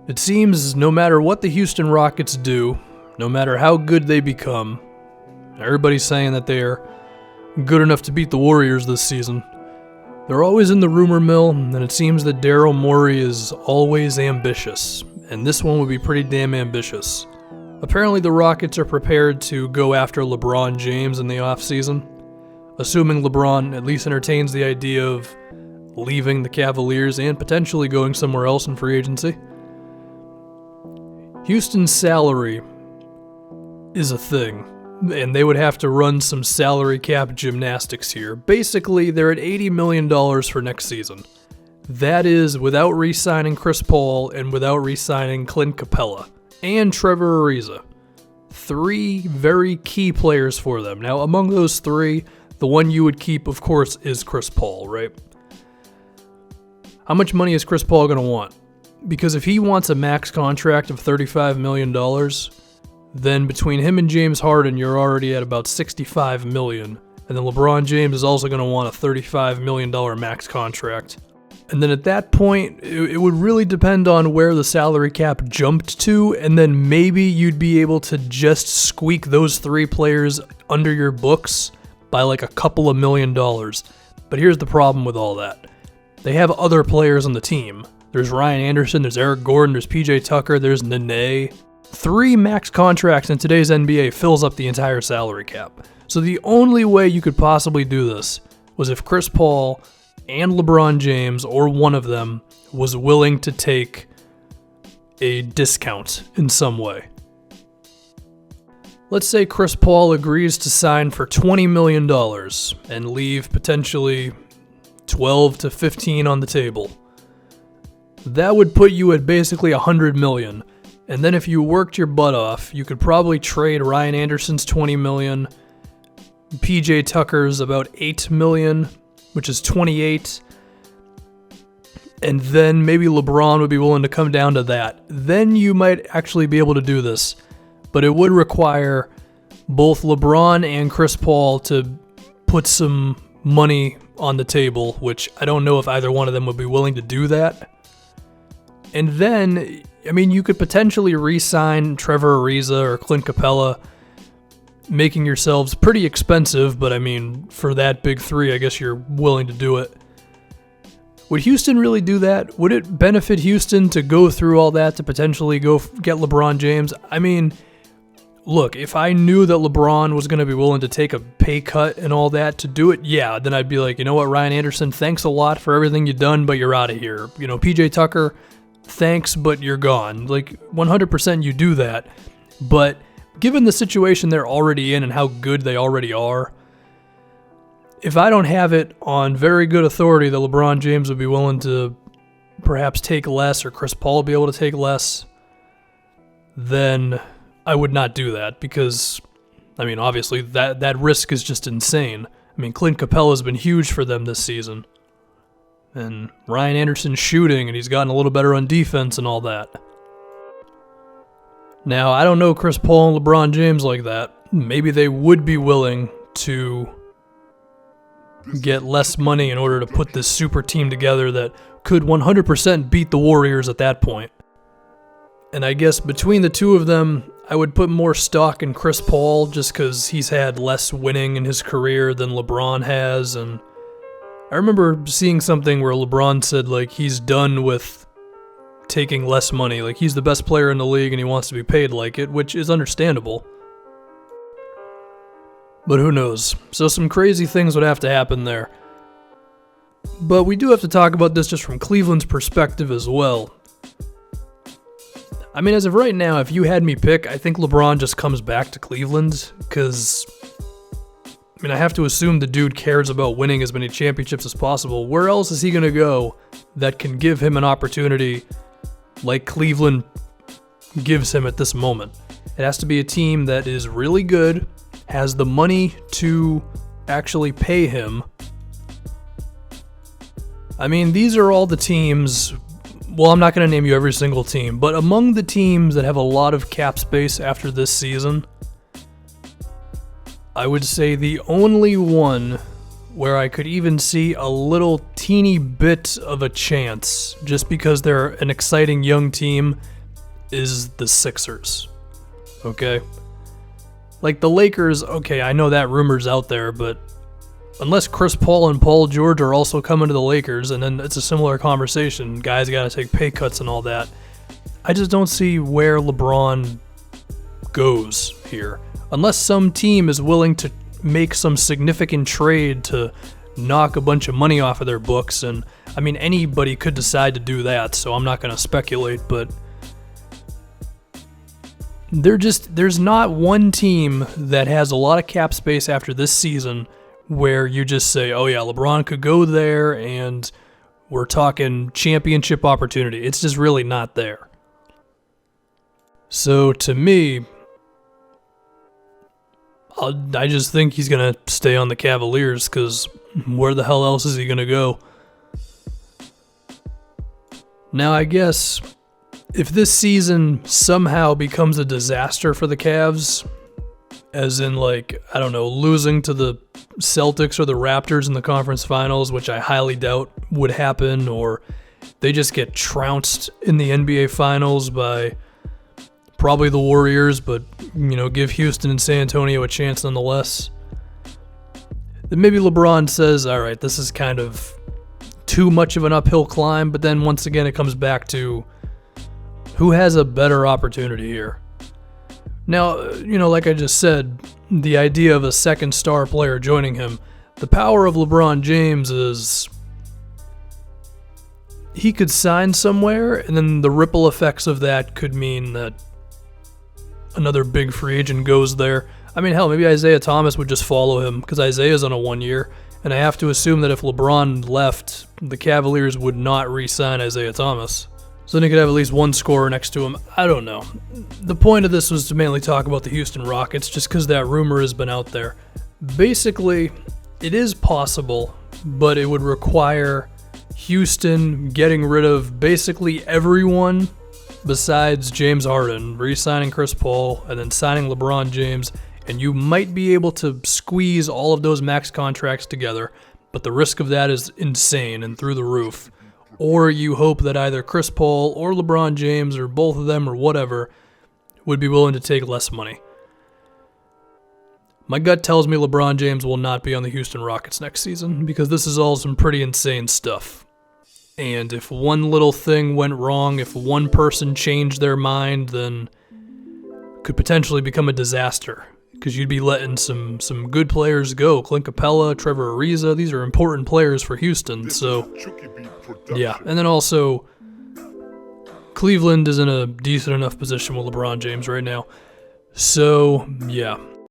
It seems no matter what the Houston Rockets do, no matter how good they become, everybody's saying that they're good enough to beat the Warriors this season. They're always in the rumor mill, and it seems that Daryl Morey is always ambitious, and this one would be pretty damn ambitious. Apparently the Rockets are prepared to go after LeBron James in the offseason, assuming LeBron at least entertains the idea of leaving the Cavaliers and potentially going somewhere else in free agency. Houston's salary is a thing, and they would have to run some salary cap gymnastics here. Basically, they're at $80 million for next season. That is without re-signing Chris Paul and without re-signing Clint Capella and Trevor Ariza. 3 very key players for them. Now, among those 3, the one you would keep, of course, is Chris Paul, right? How much money is Chris Paul going to want? Because if he wants a max contract of $35 million, then between him and James Harden, you're already at about $65 million. And then LeBron James is also going to want a $35 million max contract. And then at that point, it would really depend on where the salary cap jumped to, and then maybe you'd be able to just squeak those 3 players under your books by like a couple of $1 million. But here's the problem with all that. They have other players on the team. There's Ryan Anderson, there's Eric Gordon, there's PJ Tucker, there's Nene. 3 max contracts in today's NBA fills up the entire salary cap. So the only way you could possibly do this was if Chris Paul and LeBron James, or one of them, was willing to take a discount in some way. Let's say Chris Paul agrees to sign for $20 million and leave potentially 12 to 15 on the table. That would put you at basically $100 million. And then if you worked your butt off, you could probably trade Ryan Anderson's $20 million, PJ Tucker's about $8 million, which is 28, and then maybe LeBron would be willing to come down to that. Then you might actually be able to do this, but it would require both LeBron and Chris Paul to put some money on the table, which I don't know if either one of them would be willing to do that. And then, I mean, you could potentially re-sign Trevor Ariza or Clint Capella, making yourselves pretty expensive, but I mean, for that big 3, I guess you're willing to do it. Would Houston really do that? Would it benefit Houston to go through all that to potentially go get LeBron James? I mean, look, if I knew that LeBron was going to be willing to take a pay cut and all that to do it, yeah, then I'd be like, you know what, Ryan Anderson, thanks a lot for everything you've done, but you're out of here. You know, PJ Tucker, thanks, but you're gone. Like, 100% you do that. But given the situation they're already in and how good they already are, if I don't have it on very good authority that LeBron James would be willing to perhaps take less, or Chris Paul would be able to take less, then I would not do that, because, I mean, obviously that risk is just insane. I mean, Clint Capella has been huge for them this season. And Ryan Anderson's shooting, and he's gotten a little better on defense and all that. Now, I don't know Chris Paul and LeBron James like that. Maybe they would be willing to get less money in order to put this super team together that could 100% beat the Warriors at that point. And I guess between the two of them, I would put more stock in Chris Paul just because he's had less winning in his career than LeBron has, and I remember seeing something where LeBron said, like, he's done with taking less money. Like, he's the best player in the league and he wants to be paid like it, which is understandable. But who knows? So some crazy things would have to happen there. But we do have to talk about this just from Cleveland's perspective as well. I mean, as of right now, if you had me pick, I think LeBron just comes back to Cleveland, because I mean, I have to assume the dude cares about winning as many championships as possible. Where else is he going to go that can give him an opportunity like Cleveland gives him at this moment? It has to be a team that is really good, has the money to actually pay him. I mean, these are all the teams. Well, I'm not going to name you every single team, but among the teams that have a lot of cap space after this season, I would say the only one where I could even see a little teeny bit of a chance, just because they're an exciting young team, is the Sixers. Okay? Like the Lakers, okay, I know that rumor's out there, but unless Chris Paul and Paul George are also coming to the Lakers, and then it's a similar conversation, guys gotta take pay cuts and all that, I just don't see where LeBron goes here. Unless some team is willing to make some significant trade to knock a bunch of money off of their books, and I mean, anybody could decide to do that, so I'm not going to speculate, but there's not one team that has a lot of cap space after this season where you just say, oh yeah, LeBron could go there and we're talking championship opportunity. It's just really not there. So to me, I just think he's going to stay on the Cavaliers, because where the hell else is he going to go? Now, I guess if this season somehow becomes a disaster for the Cavs, as in, like, I don't know, losing to the Celtics or the Raptors in the conference finals, which I highly doubt would happen, or they just get trounced in the NBA finals by probably the Warriors, but, you know, give Houston and San Antonio a chance nonetheless, then maybe LeBron says, all right, this is kind of too much of an uphill climb, but then once again it comes back to who has a better opportunity here. Now, you know, like I just said, the idea of a second star player joining him, the power of LeBron James is he could sign somewhere, and then the ripple effects of that could mean that another big free agent goes there. I mean, hell, maybe Isaiah Thomas would just follow him, because Isaiah's on a 1 year, and I have to assume that if LeBron left, the Cavaliers would not re-sign Isaiah Thomas. So then he could have at least one scorer next to him. I don't know. The point of this was to mainly talk about the Houston Rockets, just because that rumor has been out there. Basically, it is possible, but it would require Houston getting rid of basically everyone besides James Harden, re-signing Chris Paul, and then signing LeBron James, and you might be able to squeeze all of those max contracts together, but the risk of that is insane and through the roof. Or you hope that either Chris Paul or LeBron James, or both of them or whatever, would be willing to take less money. My gut tells me LeBron James will not be on the Houston Rockets next season, because this is all some pretty insane stuff. And if one little thing went wrong, if one person changed their mind, then it could potentially become a disaster, because you'd be letting some good players go. Clint Capella, Trevor Ariza, these are important players for Houston. So, yeah. And then also, Cleveland is in a decent enough position with LeBron James right now. So, yeah.